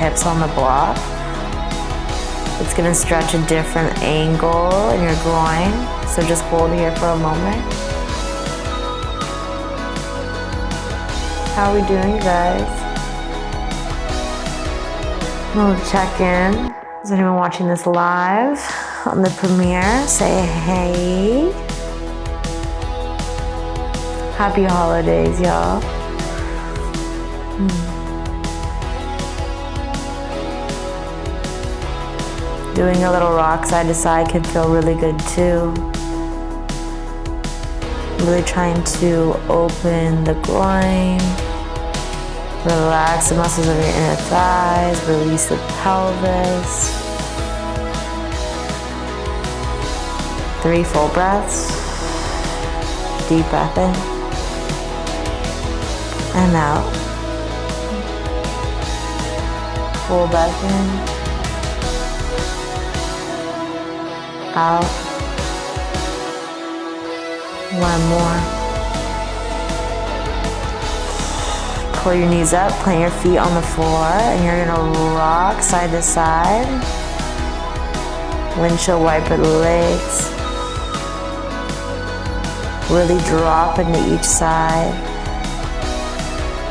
hips on the block. It's gonna stretch a different angle in your groin. So just hold here for a moment. How are we doing, you guys? We'll check in. Is anyone watching this live on the premiere? Say hey. Happy holidays, y'all. Doing a little rock side to side can feel really good too. Really trying to open the groin. Relax the muscles of your inner thighs. Release the pelvis. 3 full breaths. Deep breath in. And out. Pull back in. Out. One more. Pull your knees up, plant your feet on the floor, and you're gonna rock side to side. Windshield wiper the legs. Really drop into each side.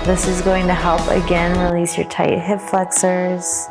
This is going to help again release your tight hip flexors.